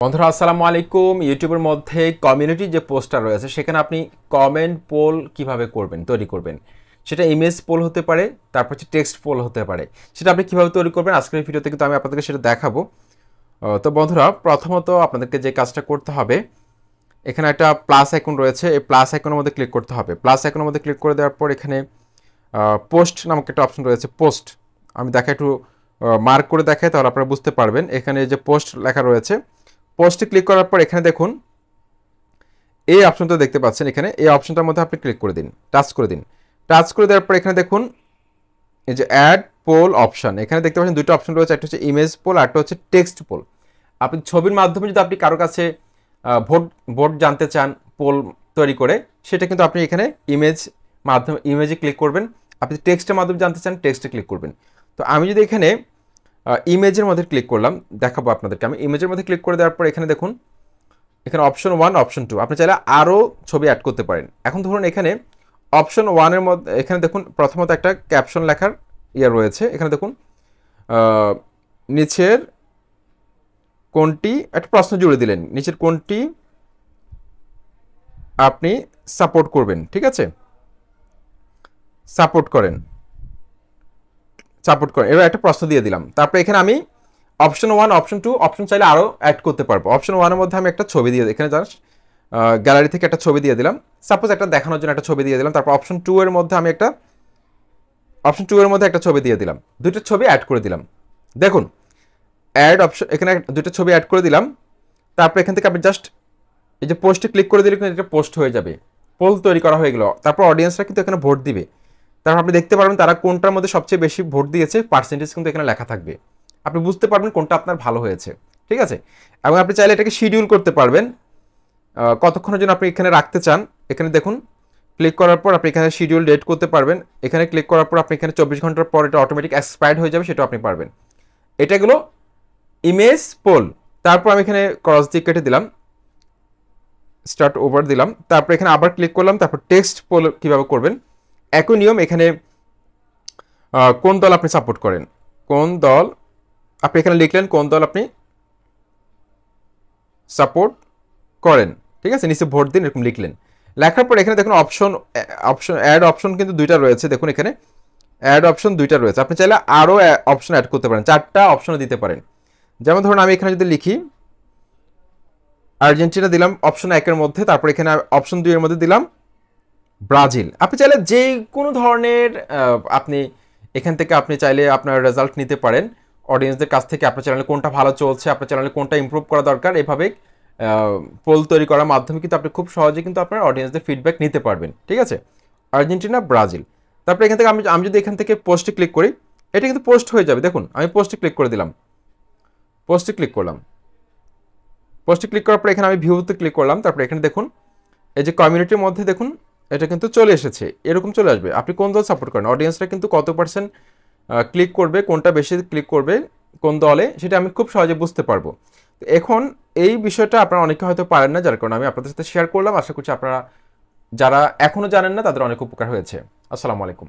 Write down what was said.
বন্ধুরা আসসালামু আলাইকুম। ইউটিউবের মধ্যে কমিউনিটি যে পোস্টটা রয়েছে সেখানে আপনি কমেন্ট পোল কিভাবে করবেন, তৈরি করবেন, সেটা ইমেজ পোল হতে পারে, তারপর হচ্ছে টেক্সট পোল হতে পারে। সেটা আপনি কিভাবে তৈরি করবেন আজকের ভিডিওতে কিন্তু আমি আপনাদেরকে সেটা দেখাবো। তো বন্ধুরা, প্রথমত আপনাদেরকে যে কাজটা করতে হবে, এখানে একটা প্লাস আইকন রয়েছে, এই প্লাস আইকনের মধ্যে ক্লিক করতে হবে। প্লাস আইকনের মধ্যে ক্লিক করে দেওয়ার পর এখানে পোস্ট নামক একটা অপশন রয়েছে। পোস্ট আমি দেখাই, একটু মার্ক করে দেখাই, তাহলে আপনারা বুঝতে পারবেন। এখানে যে পোস্ট লেখা রয়েছে, পোস্টে ক্লিক করার পর এখানে দেখুন এই অপশনটা দেখতে পাচ্ছেন। এখানে এই অপশনটার মধ্যে আপনি ক্লিক করে দিন, টাচ করে দিন। টাচ করে দেওয়ার পর এখানে দেখুন এই যে অ্যাড পোল অপশন, এখানে দেখতে পাচ্ছেন দুটো অপশন রয়েছে, একটা হচ্ছে ইমেজ পোল আর একটা হচ্ছে টেক্সট পোল। আপনি ছবির মাধ্যমে যদি আপনি কারো কাছে ভোট জানতে চান পোল তৈরি করে, সেটা কিন্তু আপনি এখানে ইমেজে ক্লিক করবেন। আপনি টেক্সটের মাধ্যমে জানতে চান, টেক্সটে ক্লিক করবেন। তো আমি যদি এখানে ইমেজের মধ্যে ক্লিক করলাম, দেখাবো আপনাদেরকে। আমি ইমেজের মধ্যে ক্লিক করে দেওয়ার পর এখানে দেখুন, এখানে অপশন 1, অপশন 2, আপনি চাইলে আরও ছবি অ্যাড করতে পারেন। এখন ধরুন এখানে অপশন 1-এর মধ্যে এখানে দেখুন প্রথমত একটা ক্যাপশন লেখার রয়েছে। এখানে দেখুন নিচের কোনটি, একটা প্রশ্ন জুড়ে দিলেন, নিচের কোনটি আপনি সাপোর্ট করবেন, ঠিক আছে, সাপোর্ট করেন। এবার একটা প্রশ্ন দিয়ে দিলাম। তারপরে এখানে আমি অপশন 1, অপশন 2, অপশন চাইলে আরও অ্যাড করতে পারবো। অপশন 1-এর মধ্যে আমি একটা ছবি দিয়ে, এখানে জাস্ট গ্যালারি থেকে একটা ছবি দিয়ে দিলাম, সাপোজ একটা দেখানোর জন্য একটা ছবি দিয়ে দিলাম। তারপর অপশন 2-এর মধ্যে আমি একটা ছবি দিয়ে দিলাম, দুটো ছবি অ্যাড করে দিলাম। দেখুন অ্যাড অপশন, এখানে দুটো ছবি অ্যাড করে দিলাম। তারপর এখান থেকে আপনি জাস্ট এই যে পোস্টে ক্লিক করে দিলে কিন্তু এটা পোস্ট হয়ে যাবে, পোল তৈরি করা হয়ে গেল। তারপর অডিয়েন্সরা কিন্তু এখানে ভোট দিবে। তারপর আপনি দেখতে পারবেন তারা কোনটার মধ্যে সবচেয়ে বেশি ভোট দিয়েছে, পার্সেন্টেজ কিন্তু এখানে লেখা থাকবে। আপনি বুঝতে পারবেন কোনটা আপনার ভালো হয়েছে, ঠিক আছে। এবং আপনি চাইলে এটাকে শিডিউল করতে পারবেন, কতক্ষণের জন্য আপনি এখানে রাখতে চান। এখানে দেখুন ক্লিক করার পর আপনি এখানে শিডিউল ডেট করতে পারবেন। এখানে ক্লিক করার পর আপনি এখানে 24 ঘন্টার পর এটা অটোমেটিক এক্সপায়ার্ড হয়ে যাবে, সেটাও আপনি পারবেন। এটা গেলো ইমেজ পোল। তারপর আমি এখানে ক্রস দিয়ে কেটে দিলাম, স্টার্ট ওভার দিলাম। তারপর এখানে আবার ক্লিক করলাম। তারপর টেক্সট পোল কীভাবে করবেন, একই নিয়ম। এখানে কোন দল আপনি সাপোর্ট করেন, কোন দল আপনি এখানে লিখলেন, কোন দল আপনি সাপোর্ট করেন, ঠিক আছে, নিচে ভোট দিন, এরকম লিখলেন। লেখার পর এখানে দেখুন অপশন অ্যাড অপশন কিন্তু দুইটা রয়েছে। দেখুন এখানে অ্যাড অপশন দুইটা রয়েছে, আপনি চাইলে আরও অপশন অ্যাড করতে পারেন, 4টা অপশনও দিতে পারেন। যেমন ধরুন আমি এখানে যদি লিখি আর্জেন্টিনা দিলাম অপশন 1-এর মধ্যে, তারপর এখানে অপশন 2-এর মধ্যে দিলাম ব্রাজিল। আপনি চাইলে যে কোনো ধরনের আপনি এখান থেকে আপনি চাইলে আপনার রেজাল্ট নিতে পারেন অডিয়েন্সদের কাছ থেকে। আপনার চ্যানেলে কোনটা ভালো চলছে, আপনার চ্যানেলে কোনটা ইমপ্রুভ করা দরকার, এভাবে পোল তৈরি করার মাধ্যমে কিন্তু আপনি খুব সহজে কিন্তু আপনার অডিয়েন্সদের ফিডব্যাক নিতে পারবেন, ঠিক আছে। Argentina, Brazil. তারপরে এখান থেকে আমি যদি এখান থেকে পোস্টে ক্লিক করি, এটা কিন্তু পোস্ট হয়ে যাবে। দেখুন আমি পোস্টে ক্লিক করে দিলাম, পোস্টে ক্লিক করলাম। পোস্টে ক্লিক করার পর এখানে আমি ভিউতে ক্লিক করলাম। তারপরে এখানে দেখুন এই যে কমিউনিটির মধ্যে দেখুন এটা কিন্তু চলে এসেছে, এরকম চলে আসবে। আপনি কোন দল সাপোর্ট করেন, অডিয়েন্সরা কিন্তু কত পার্সেন্ট ক্লিক করবে, কোনটা বেশি ক্লিক করবে কোন দলে, সেটা আমি খুব সহজে বুঝতে পারবো। এখন এই বিষয়টা আপনারা অনেকে হয়তো পারেন না, যার কারণে আমি আপনাদের সাথে শেয়ার করলাম। আশা করছি আপনারা যারা এখনও জানেন না তাদের অনেক উপকার হয়েছে। আসসালামু আলাইকুম।